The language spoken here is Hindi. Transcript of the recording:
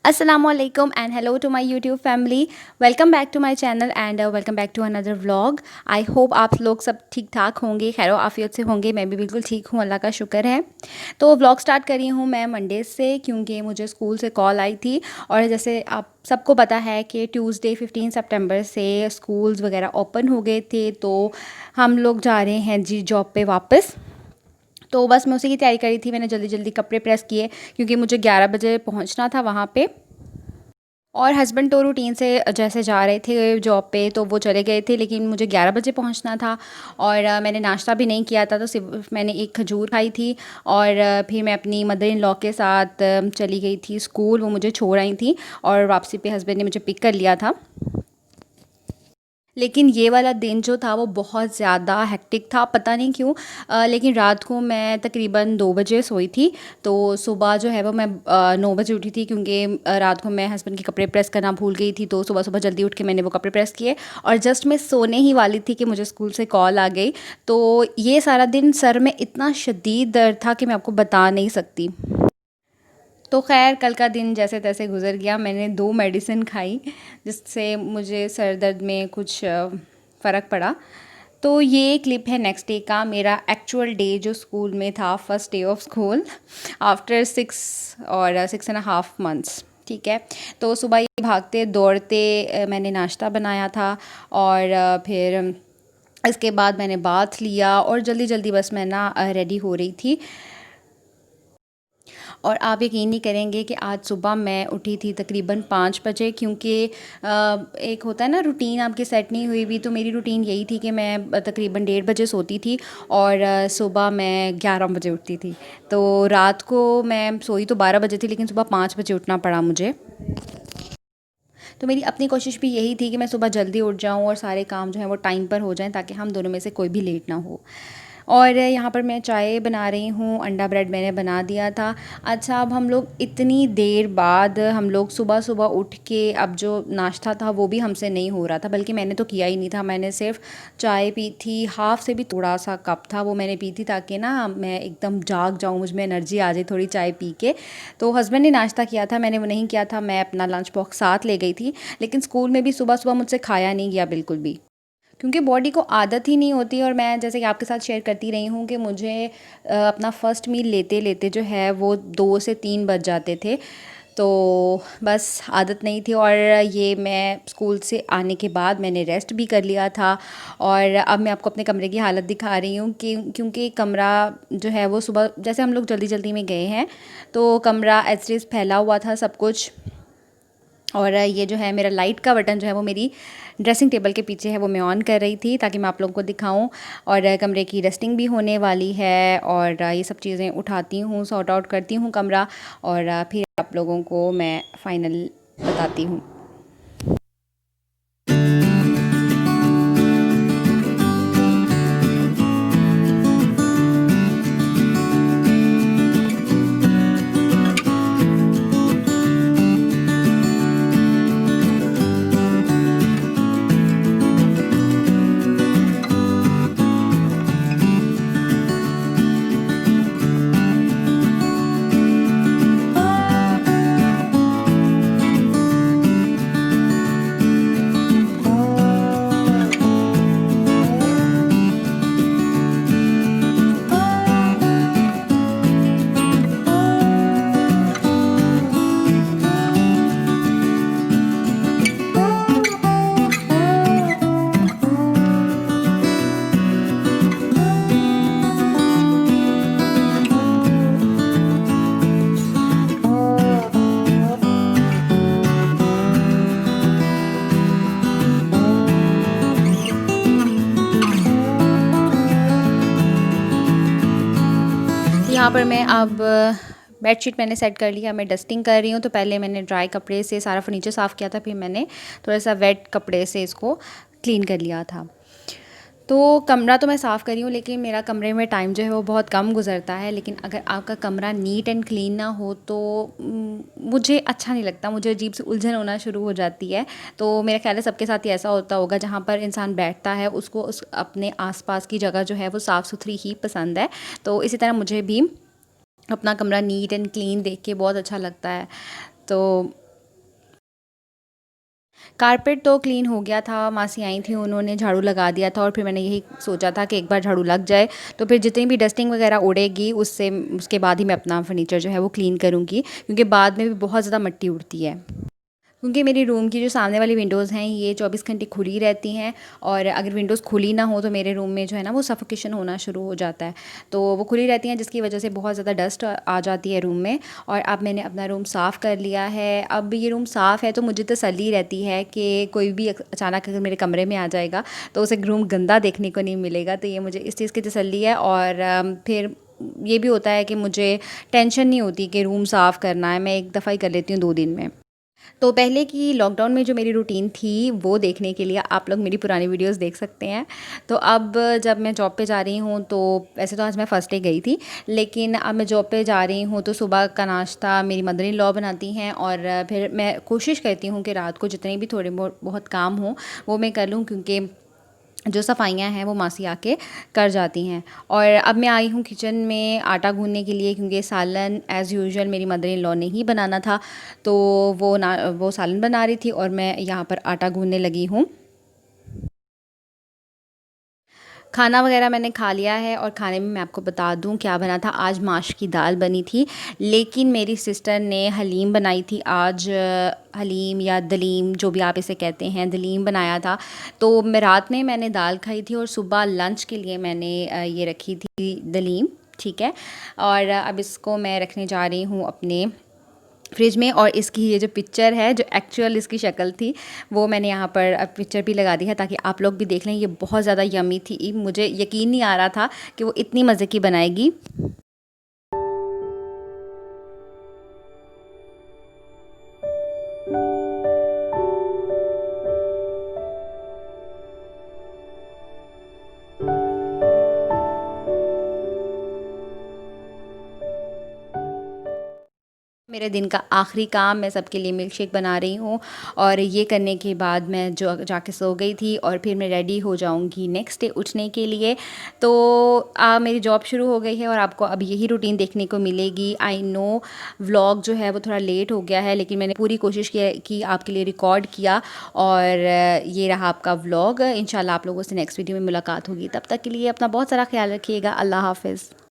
Assalamualaikum and hello to my YouTube family. Welcome back to my channel and welcome back to another vlog. I hope आप लोग सब ठीक ठाक होंगे, खैर आफियत से होंगे। मैं भी बिल्कुल ठीक हूँ, अल्लाह का शुक्र है। तो व्लॉग स्टार्ट करी हूँ मैं मंडे से, क्योंकि मुझे स्कूल से कॉल आई थी। और जैसे आप सबको पता है कि ट्यूसडे 15 सितंबर से स्कूल्स वगैरह ओपन हो गए थे, तो हम लोग जा रहे हैं जी जॉब पे वापस। तो बस मैं उसी की तैयारी करी थी। मैंने जल्दी जल्दी कपड़े प्रेस किए, क्योंकि मुझे 11 बजे पहुंचना था वहाँ पे। और हस्बैंड तो रूटीन से जैसे जा रहे थे जॉब पे, तो वो चले गए थे, लेकिन मुझे 11 बजे पहुंचना था। और मैंने नाश्ता भी नहीं किया था, तो सिर्फ मैंने एक खजूर खाई थी। और फिर मैं अपनी मदर इन लॉ के साथ चली गई थी स्कूल। वो मुझे छोड़ आई थी और वापसी पे हस्बैंड ने मुझे पिक कर लिया था। लेकिन ये वाला दिन जो था वो बहुत ज़्यादा हेक्टिक था, पता नहीं क्यों। लेकिन रात को मैं तकरीबन 2 बजे सोई थी। तो सुबह जो है वो मैं 9 बजे उठी थी, क्योंकि रात को मैं हस्बैंड के कपड़े प्रेस करना भूल गई थी। तो सुबह सुबह जल्दी उठ के मैंने वो कपड़े प्रेस किए, और जस्ट मैं सोने ही वाली थी कि मुझे स्कूल से कॉल आ गई। तो ये सारा दिन सर में इतना शदीद दर्द था कि मैं आपको बता नहीं सकती। तो ख़ैर कल का दिन जैसे तैसे गुज़र गया। मैंने 2 मेडिसिन खाई, जिससे मुझे सर दर्द में कुछ फ़र्क पड़ा। तो ये क्लिप है नेक्स्ट डे का, मेरा एक्चुअल डे जो स्कूल में था, first day of school after 6 और 6.5 मंथ्स। ठीक है। तो सुबह ये भागते दौड़ते मैंने नाश्ता बनाया था। और फिर इसके बाद मैंने बाथ लिया, और जल्दी जल्दी बस मैं ना रेडी हो रही थी। और आप यकीन नहीं करेंगे कि आज सुबह मैं उठी थी तकरीबन 5 बजे, क्योंकि एक होता है ना रूटीन आपकी सेट नहीं हुई हुई। तो मेरी रूटीन यही थी कि मैं तकरीबन 1:30 बजे सोती थी, और सुबह मैं 11 बजे उठती थी। तो रात को मैं सोई तो 12 बजे थी, लेकिन सुबह 5 बजे उठना पड़ा मुझे। तो मेरी अपनी कोशिश भी यही थी कि मैं सुबह जल्दी उठ जाऊँ और सारे काम जो हैं वो टाइम पर हो जाएँ, ताकि हम दोनों में से कोई भी लेट ना हो। और यहाँ पर मैं चाय बना रही हूँ, अंडा ब्रेड मैंने बना दिया था। अच्छा, अब हम लोग इतनी देर बाद हम लोग सुबह-सुबह उठ के अब जो नाश्ता था वो भी हमसे नहीं हो रहा था, बल्कि मैंने तो किया ही नहीं था। मैंने सिर्फ़ चाय पी थी, हाफ़ से भी थोड़ा-सा कप था वो मैंने पी थी, ताकि ना मैं एकदम जाग जाऊँ, मुझ में एनर्जी आ जाए थोड़ी चाय पी के। तो हस्बैंड ने नाश्ता किया था, मैंने वो नहीं किया था। मैं अपना लंच बॉक्स साथ ले गई थी, लेकिन स्कूल में भी सुबह-सुबह मुझसे खाया नहीं गया बिल्कुल भी। क्योंकि बॉडी को आदत ही नहीं होती। और मैं जैसे कि आपके साथ शेयर करती रही हूँ कि मुझे अपना फ़र्स्ट मील लेते-लेते जो है वो 2 से 3 बज जाते थे। तो बस आदत नहीं थी। और ये मैं स्कूल से आने के बाद मैंने रेस्ट भी कर लिया था। और अब मैं आपको अपने कमरे की हालत दिखा रही हूँ कि क्योंकि कमरा जो है वो सुबह जैसे हम लोग जल्दी-जल्दी में गए हैं, तो कमरा एज़ इट इज़ फैला हुआ था सब कुछ। और ये जो है मेरा लाइट का बटन जो है वो मेरी ड्रेसिंग टेबल के पीछे है, वो मैं ऑन कर रही थी ताकि मैं आप लोगों को दिखाऊं। और कमरे की डस्टिंग भी होने वाली है, और ये सब चीज़ें उठाती हूँ, सॉर्ट आउट करती हूँ कमरा। और फिर आप लोगों को मैं फ़ाइनल बताती हूँ। यहाँ पर मैं अब बेडशीट मैंने सेट कर लिया, मैं डस्टिंग कर रही हूँ। तो पहले मैंने ड्राई कपड़े से सारा फर्नीचर साफ़ किया था, फिर मैंने थोड़ा सा वेट कपड़े से इसको क्लीन कर लिया था। तो कमरा तो मैं साफ़ कर रही हूँ, लेकिन मेरा कमरे में टाइम जो है वो बहुत कम गुजरता है। लेकिन अगर आपका कमरा नीट एंड क्लीन ना हो तो मुझे अच्छा नहीं लगता, मुझे अजीब सी उलझन होना शुरू हो जाती है। तो मेरा ख्याल है सबके साथ ही ऐसा होता होगा, जहाँ पर इंसान बैठता है उसको उस अपने आसपास की जगह जो है वो साफ़ सुथरी ही पसंद है। तो इसी तरह मुझे भी अपना कमरा नीट एंड क्लीन देख के बहुत अच्छा लगता है। तो कारपेट तो क्लीन हो गया था, मासी आई थी, उन्होंने झाड़ू लगा दिया था और फिर मैंने यही सोचा था कि एक बार झाड़ू लग जाए तो फिर जितनी भी डस्टिंग वगैरह उड़ेगी उससे उसके बाद ही मैं अपना फर्नीचर जो है वो क्लीन करूँगी, क्योंकि बाद में भी बहुत ज़्यादा मिट्टी उड़ती है। क्योंकि मेरी रूम की जो सामने वाली विंडोज़ हैं ये 24 घंटे खुली रहती हैं, और अगर विंडोज़ खुली ना हो तो मेरे रूम में जो है ना वो सफोकेशन होना शुरू हो जाता है। तो वो खुली रहती हैं जिसकी वजह से बहुत ज़्यादा डस्ट आ जाती है रूम में। और अब मैंने अपना रूम साफ़ कर लिया है। अब ये रूम साफ़ है तो मुझे तसल्ली रहती है कि कोई भी अचानक अगर मेरे कमरे में आ जाएगा तो उसे रूम गंदा देखने को नहीं मिलेगा। तो ये मुझे इस चीज़ की तसल्ली है। और फिर ये भी होता है कि मुझे टेंशन नहीं होती कि रूम साफ़ करना है, मैं एक दफ़ा ही कर लेती हूँ 2 दिन में। तो पहले की लॉकडाउन में जो मेरी रूटीन थी वो देखने के लिए आप लोग मेरी पुरानी वीडियोस देख सकते हैं। तो अब जब मैं जॉब पे जा रही हूँ तो वैसे तो आज मैं फर्स्ट डे गई थी, लेकिन अब मैं जॉब पे जा रही हूँ तो सुबह का नाश्ता मेरी मदर इन लॉ बनाती हैं, और फिर मैं कोशिश करती हूँ कि रात को जितने भी थोड़े बहुत काम हों वो मैं कर लूँ, क्योंकि जो सफाइयाँ हैं वो मासी आके कर जाती हैं। और अब मैं आई हूँ किचन में आटा गूँधने के लिए, क्योंकि सालन एज़ यूजुअल मेरी मदर इन लॉ ने ही बनाना था। तो वो सालन बना रही थी और मैं यहाँ पर आटा गूँधने लगी हूँ। खाना वगैरह मैंने खा लिया है, और खाने में मैं आपको बता दूँ क्या बना था। आज माश की दाल बनी थी, लेकिन मेरी सिस्टर ने हलीम बनाई थी आज। हलीम या दलीम जो भी आप इसे कहते हैं, दलीम बनाया था। तो मैं रात में मैंने दाल खाई थी और सुबह लंच के लिए मैंने ये रखी थी दलीम। ठीक है। और अब इसको मैं रखने जा रही हूँ अपने फ्रिज में। और इसकी ये जो पिक्चर है, जो एक्चुअल इसकी शक्ल थी, वो मैंने यहाँ पर अब पिक्चर भी लगा दी है ताकि आप लोग भी देख लें। ये बहुत ज़्यादा यमी थी, मुझे यकीन नहीं आ रहा था कि वो इतनी मज़े की बनाएगी। मेरे दिन का आखिरी काम, मैं सबके लिए मिल्क शेक बना रही हूँ, और ये करने के बाद मैं जो जाके सो गई थी, और फिर मैं रेडी हो जाऊँगी नेक्स्ट डे उठने के लिए। तो मेरी जॉब शुरू हो गई है और आपको अब यही रूटीन देखने को मिलेगी। आई नो व्लॉग जो है वो थोड़ा लेट हो गया है, लेकिन मैंने पूरी कोशिश की आपके लिए रिकॉर्ड किया। और ये रहा आपका व्लॉग। इंशाल्लाह आप लोगों से नेक्स्ट वीडियो में मुलाकात होगी। तब तक के लिए अपना बहुत सारा ख्याल रखिएगा। अल्लाह हाफ़िज़।